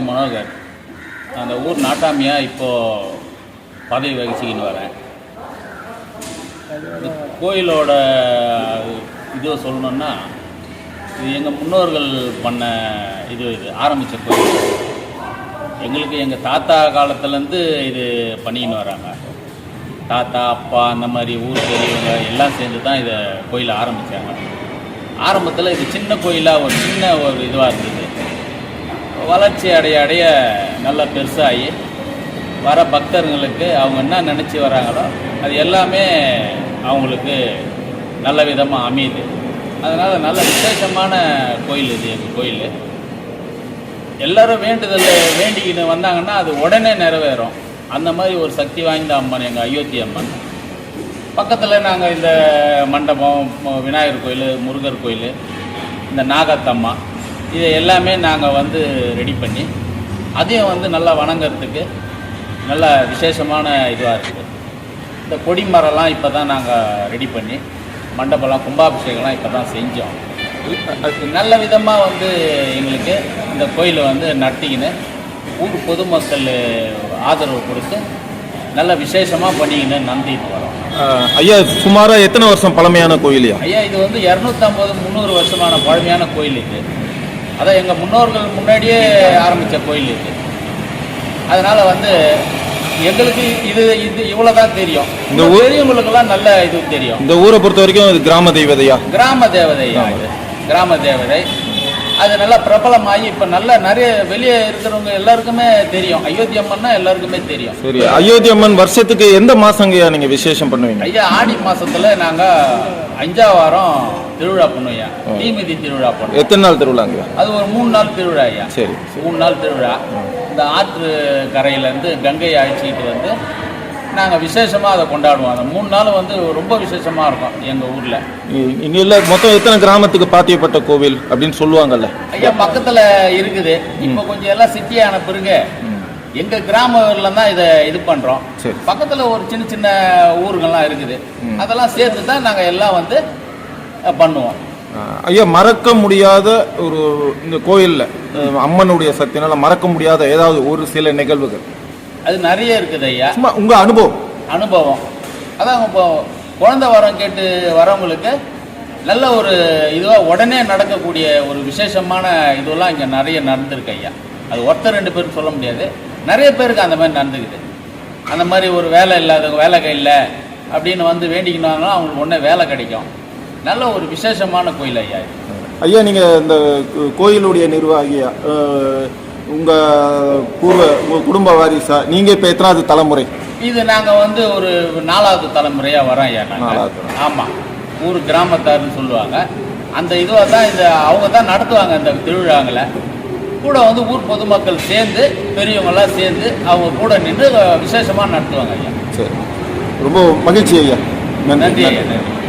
வந்து மனோகர். அந்த ஊர் நாட்டாமியாக இப்போது பதவி வகிச்சுக்கின்னு வரேன். கோயிலோட இது சொல்லணுன்னா, இது எங்கள் முன்னோர்கள் பண்ண இது ஆரம்பித்த கோயில். எங்களுக்கு எங்கள் தாத்தா காலத்துலேருந்து இது பண்ணிக்கின்னு வராங்க. தாத்தா அப்பா அந்த மாதிரி ஊர் பெரியவங்க எல்லாம் சேர்ந்து தான் இதை கோயிலை ஆரம்பித்தாங்க. ஆரம்பத்தில் இது சின்ன கோயிலாக ஒரு இதுவாக இருந்தது. வளர்ச்சி அடைய நல்லா பெருசாகி வர பக்தர்களுக்கு அவங்க என்ன நினச்சி வராங்களோ அது எல்லாமே அவங்களுக்கு நல்ல விதமாக அமையுது. அதனால் நல்ல விசேஷமான கோயில் இது எங்கள் கோயில். எல்லோரும் வேண்டிக்கின்னு வந்தாங்கன்னா அது உடனே நிறைவேறும். அந்த மாதிரி ஒரு சக்தி வாய்ந்த அம்மன் எங்கள் அயோத்தி அம்மன். பக்கத்தில் நாங்கள் இந்த மண்டபம், விநாயகர் கோயில், முருகர் கோயில், இந்த நாகத்தம்மா இதை எல்லாமே நாங்கள் வந்து ரெடி பண்ணி அதையும் நல்லா வணங்கிறதுக்கு நல்ல விசேஷமான இதுவாக இருக்குது. இந்த கொடி மரம்லாம் இப்போ தான் நாங்கள் ரெடி பண்ணி மண்டபம்லாம் கும்பாபிஷேகம்லாம் இப்போ தான் செஞ்சோம். நல்ல விதமாக எங்களுக்கு இந்த கோயிலை நடத்திக்கின்னு ஊர் பொதுமக்கள் ஆதரவு கொடுத்து நல்ல விசேஷமாக பண்ணிக்கின்னு நந்திட்டு வரோம். ஐயா, சுமாராக எத்தனை வருஷம் பழமையான கோயிலையா? ஐயா, இது 250-300 வருஷமான பழமையான கோயில் இது. அதான் எங்கள் முன்னோர்கள் முன்னாடியே ஆரம்பித்த கோயில் இது. அதனால் எங்களுக்கு இது இவ்வளோதான் தெரியும். இந்த பெரியவங்களுக்கெல்லாம் நல்ல இது தெரியும். இந்த ஊரை பொறுத்த வரைக்கும் இது கிராம தேவதையா? கிராம தேவதையா இது கிராம தேவதை. அது நல்லா பிரபலமாகி இப்போ நிறைய வெளியே இருக்கிறவங்க எல்லாருக்குமே தெரியும். அயோத்தி அம்மன்னா எல்லாருக்குமே தெரியும். சரி, அயோத்தி அம்மன் வருஷத்துக்கு எந்த மாசங்கய்யா நீங்க விசேஷம் பண்ணுவீங்க? ஐயா, ஆடி மாசத்துல நாங்கள் 5ஆம் வாரம் திருவிழா பண்ணுவோம். தீமிதி திருவிழா பண்ணுவோம். எத்தனை நாள் திருவிழாங்க? அது ஒரு 3 நாள் திருவிழா ஐயா. சரி, 3 நாள் திருவிழா. இந்த ஆற்று கரையிலேருந்து கங்கையை அழைச்சிக்கிட்டு நாங்கள் விசேஷமாக அதை கொண்டாடுவோம். அந்த 3 நாள் ரொம்ப விசேஷமாக இருக்கும் எங்கள் ஊரில். இங்கே இல்லை, மொத்தம் எத்தனை கிராமத்துக்கு பாத்தியப்பட்ட கோவில் அப்படின்னு சொல்லுவாங்கல்ல ஐயா? பக்கத்தில் இருக்குது. இப்போ கொஞ்சம் எல்லாம் சிட்டியான பிறகு எங்கள் கிராமத்தில் தான் இது பண்ணுறோம். பக்கத்தில் ஒரு சின்ன சின்ன ஊருங்கள்லாம் இருக்குது. அதெல்லாம் சேர்த்து தான் நாங்கள் எல்லாம் பண்ணுவோம். ஐயா, மறக்க முடியாத இந்த கோயிலில் அம்மனுடைய சக்தினால மறக்க முடியாத ஏதாவது ஒரு சில நிகழ்வுகள் அது நிறைய இருக்குது ஐயா. சும்மா உங்க அனுபவம் அதான் இப்போ குழந்தை வரம் கேட்டு வரவங்களுக்கு நல்ல ஒரு இதுவாக உடனே நடக்கக்கூடிய ஒரு விசேஷமான இதுவெல்லாம் இங்கே நிறைய நடந்திருக்கு ஐயா. அது ஒருத்தர் 2 பேருக்கு சொல்ல முடியாது. நிறைய பேருக்கு அந்த மாதிரி நடந்துக்குது. அந்த மாதிரி ஒரு வேலை இல்லாதவங்க வேலை இல்லை அப்படின்னு வேண்டிக்கினாங்கன்னா அவங்களுக்கு உடனே வேலை கிடைக்கும். நல்ல ஒரு விசேஷமான கோயில் ஐயா. ஐயா, நீங்கள் இந்த கோயிலுடைய நிர்வாகியா, உங்கள் குடும்ப வாரிசா, நீங்கள் இப்போ எத்தனாவது தலைமுறை? இது நாங்கள் ஒரு 4வது தலைமுறையாக வரோம் ஐயா. ஆமாம், ஊர் கிராமத்தாருன்னு சொல்லுவாங்க. அந்த இதுவாக தான் அவங்க தான் நடத்துவாங்க இந்த திருவிழாங்களை. கூட ஊர் பொதுமக்கள் சேர்ந்து பெரியவங்கெல்லாம் சேர்ந்து அவங்க கூட நின்று விசேஷமாக நடத்துவாங்க ஐயா. சரி, ரொம்ப மகிழ்ச்சி ஐயா. நன்றி ஐயா. நன்றி.